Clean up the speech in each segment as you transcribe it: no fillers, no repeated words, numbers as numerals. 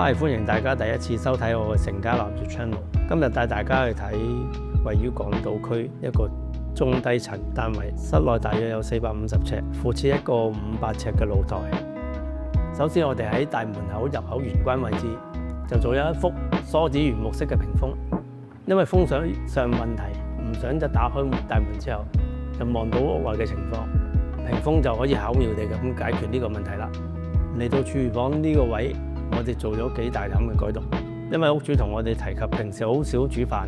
Hi， 歡迎大家第一次收睇我嘅成家立業 channel。今日帶大家去睇位於港島區一個中低層單位，室內大約有450尺，附設一個500尺嘅露台。首先我哋喺大門口入口玄關位置就做咗一幅梳子原木式嘅屏風，因為風水上問題，唔想就打開大門之後就望到屋外嘅情況，屏風就可以巧妙地咁解決呢個問題啦。嚟到廚房呢個位，我哋做咗幾大膽嘅改動，因為屋主同我哋提及平時好少煮飯，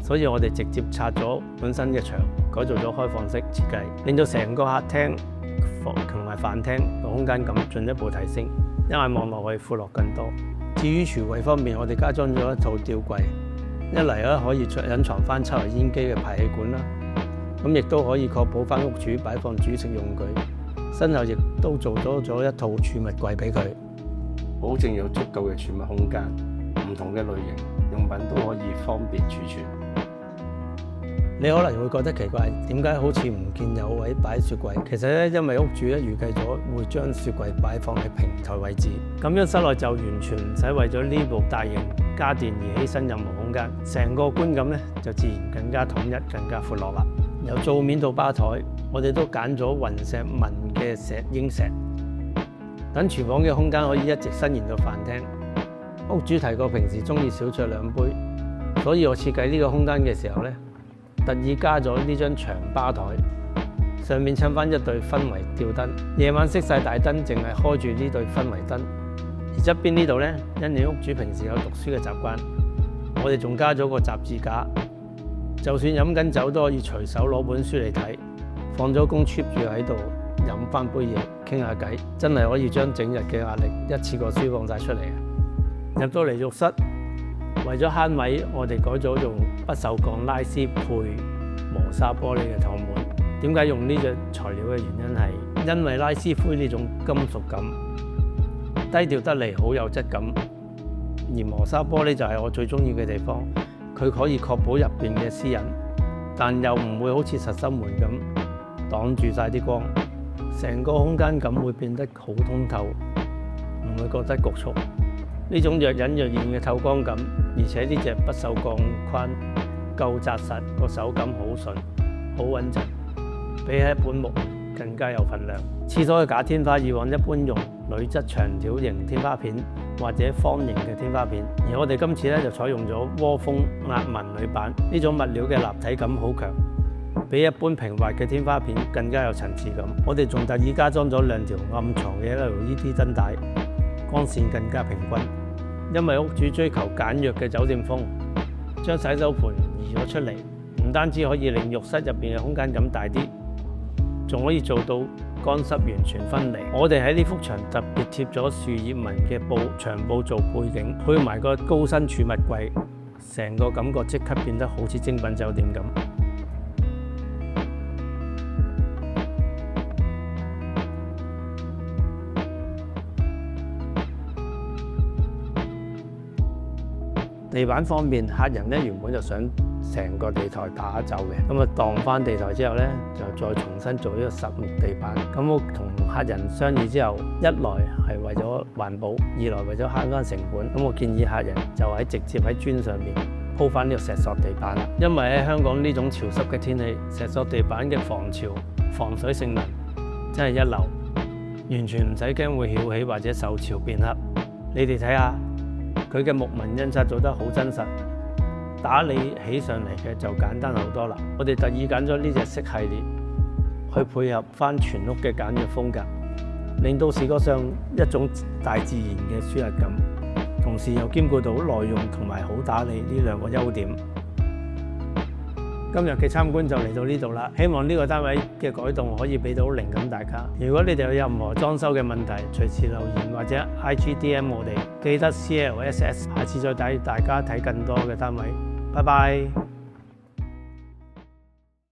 所以我哋直接拆咗本身嘅牆，改造咗開放式設計，令到成個客廳同埋飯廳嘅空間感進一步提升，一眼望落去闊落更多。至於廚櫃方面，我哋加裝咗一套吊櫃，一嚟咧可以隱藏翻抽油煙機嘅排氣管啦，咁亦都可以確保翻屋主擺放煮食用具。身後亦都做咗一套儲物櫃俾佢，保證有足夠嘅儲物空間，唔同嘅類型用品都可以方便儲存。你可能會覺得奇怪，點解好似唔見有位擺雪櫃？其實咧，因為屋主預計咗會將雪櫃擺放喺平台位置，咁樣室內就完全唔使為咗呢部大型家電而犧牲任何空間，成個觀感咧就自然更加統一、更加闊落啦。由灶面到吧台，我哋都揀咗雲石紋嘅英石，等廚房嘅空間可以一直伸延到飯廳。屋主提過平時中意小酌兩杯，所以我設計呢個空間嘅時候咧，特意加咗呢張長吧台，上面襯翻一對氛圍吊燈，夜晚熄晒大燈，淨係開住呢對氛圍燈。而側邊呢度咧，因你屋主平時有讀書嘅習慣，我哋仲加咗個雜誌架，就算飲緊酒都可以隨手攞本書嚟睇，放咗工 keep 住喺度飲翻杯嘢傾下偈，真係可以將整日嘅壓力一次過釋放晒出嚟啊！入到嚟浴室，為咗慳位，我哋改咗用不鏽鋼拉絲配磨砂玻璃嘅趟門。點解用呢隻材料嘅原因係，因為拉絲灰呢種金屬感低調得嚟，好有質感，而磨砂玻璃就係我最中意嘅地方。佢可以確保入邊嘅私隱，但又唔會好似實心門咁擋住晒啲光，成個空間感會變得好通透，唔會覺得局促。呢種若隱若現嘅透光感，而且呢隻不鏽鋼框夠紮實，個手感好順，好穩陣，比起一本木更加有份量。廁所嘅假天花以往一般用鋁質長條形天花片或者方形嘅天花片，而我哋今次咧就採用咗窩蜂壓紋鋁板，呢種物料嘅立體感好強，比一般平滑嘅天花片更加有層次感。我哋仲特意加裝咗2條暗藏嘅 LED 燈帶，光線更加平均。因為屋主追求簡約嘅酒店風，將洗手盆移咗出嚟，唔單止可以令浴室入邊嘅空間感大啲，仲可以做到乾濕完全分離。我哋喺呢幅牆特別貼咗樹葉紋嘅牆布做背景，配埋個高身儲物櫃，成個感覺即刻變得好似精品酒店咁。地板方面，客人咧原本就想成個地台打走嘅，咁啊當翻地台之後咧，就再重新做呢個實木地板。咁我同客人商議之後，一來係為咗環保，二來為咗慳翻成本。咁我建議客人就直接喺磚上面鋪翻呢個石塑地板啦。因為喺香港呢種潮濕嘅天氣，石塑地板嘅防潮、防水性能真係一流，完全唔使驚會翹起或者受潮變黑。你哋睇下。佢嘅木紋印刷做得好真實，打理起上嚟嘅就簡單好多啦。我哋特意揀咗呢隻色系列，去配合翻全屋嘅簡約風格，令到視覺上一種大自然嘅舒適感，同時又兼顧到耐用同埋好打理呢兩個優點。今日嘅參觀就嚟到呢度啦，希望呢個單位嘅改動可以俾到靈感大家。如果你哋有任何裝修嘅問題，隨時留言或者 IGDM 我哋，記得 CLSS， 下次再帶大家睇更多嘅單位。拜拜。